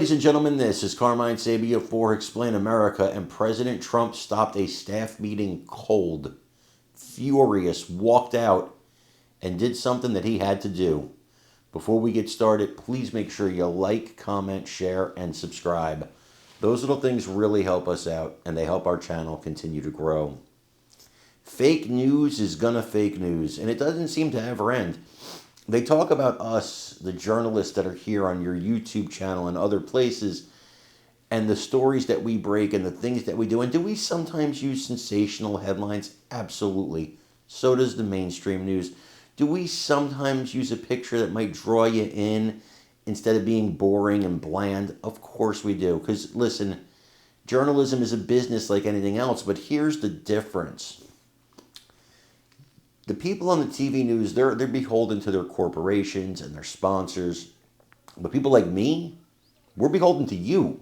ladies and gentlemen, this is Carmine Sabia for Explain America, and President Trump stopped a staff meeting cold, furious, walked out, and did something that he had to do. Before we get started, please make sure you like, comment, share, and subscribe. Those little things really help us out, and they help our channel continue to grow. Fake news is gonna fake news, and it doesn't seem to ever end. They talk about us, the journalists that are here on your YouTube channel and other places, and the stories that we break and the things that we do. And do we sometimes use sensational headlines? Absolutely. So does the mainstream news. Do we sometimes use a picture that might draw you in instead of being boring and bland? Of course we do. Because, listen, journalism is a business like anything else, but here's the difference. The people on the TV news, they're beholden to their corporations and their sponsors. But people like me, we're beholden to you.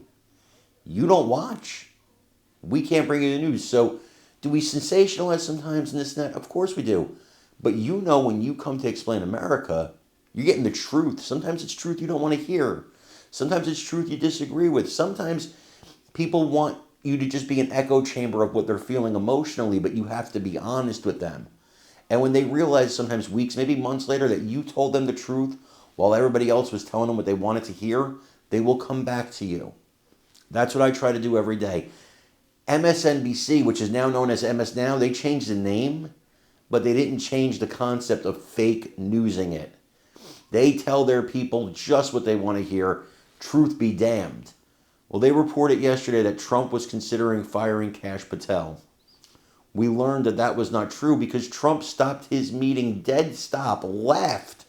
You don't watch. We can't bring you the news. So do we sensationalize sometimes in this and that? Of course we do. But you know when you come to Explain America, you're getting the truth. Sometimes it's truth you don't want to hear. Sometimes it's truth you disagree with. Sometimes people want you to just be an echo chamber of what they're feeling emotionally, but you have to be honest with them. And when they realize sometimes weeks, maybe months later, that you told them the truth while everybody else was telling them what they wanted to hear, they will come back to you. That's what I try to do every day. MSNBC, which is now known as MS Now, they changed the name, but they didn't change the concept of fake newsing it. They tell their people just what they want to hear, truth be damned. Well, they reported yesterday that Trump was considering firing Kash Patel. We learned that that was not true because Trump stopped his meeting, dead stop, laughed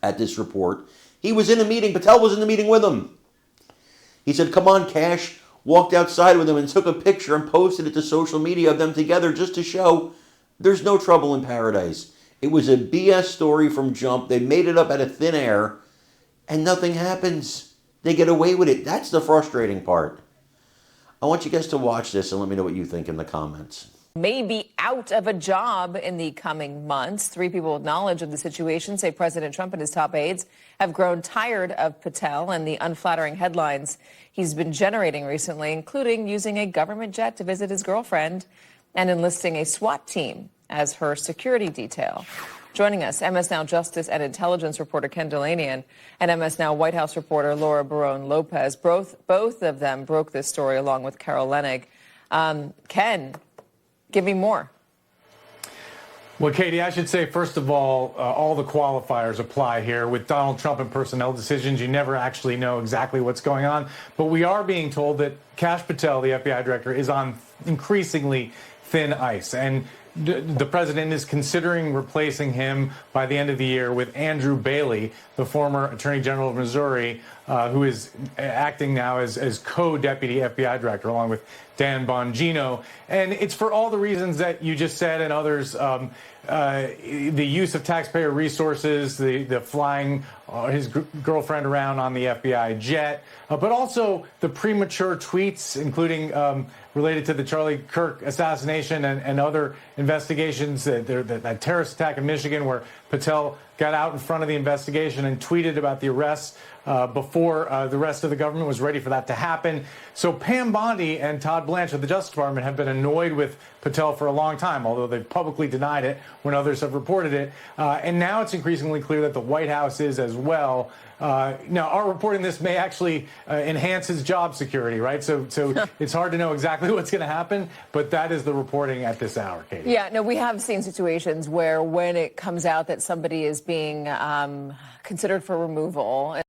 at this report. He was in a meeting. Patel was in the meeting with him. He said, "Come on, Kash," walked outside with him and took a picture and posted it to social media of them together just to show there's no trouble in paradise. It was a BS story from jump. They made it up out of thin air, and nothing happens. They get away with it. That's the frustrating part. I want you guys to watch this and let me know what you think in the comments. May be out of a job in the coming months. 3 people with knowledge of the situation say President Trump and his top aides have grown tired of Patel and the unflattering headlines he's been generating recently, including using a government jet to visit his girlfriend and enlisting a SWAT team as her security detail. Joining us, MS Now Justice and Intelligence reporter Ken Dilanian and MS Now White House reporter Laura Barone Lopez. Both of them broke this story along with Carol Leonnig. Ken, give me more. Well, Katie, I should say, first of all the qualifiers apply here. With Donald Trump and personnel decisions, you never actually know exactly what's going on. But we are being told that Kash Patel, the FBI director, is on increasingly thin ice. And the president is considering replacing him by the end of the year with Andrew Bailey, the former Attorney General of Missouri, who is acting now as co-deputy FBI director, along with Dan Bongino. And it's for all the reasons that you just said and others, the use of taxpayer resources, the flying his girlfriend around on the FBI jet, but also the premature tweets, including related to the Charlie Kirk assassination and other investigations, that terrorist attack in Michigan where Patel got out in front of the investigation and tweeted about the arrests before the rest of the government was ready for that to happen. So Pam Bondi and Todd Blanche of the Justice Department have been annoyed with Patel for a long time, although they've publicly denied it when others have reported it. And now it's increasingly clear that the White House is as well. Now, our reporting this may actually enhance his job security, right? So it's hard to know exactly what's going to happen, but that is the reporting at this hour, Katie. Yeah, no, we have seen situations where when it comes out that somebody is being considered for removal,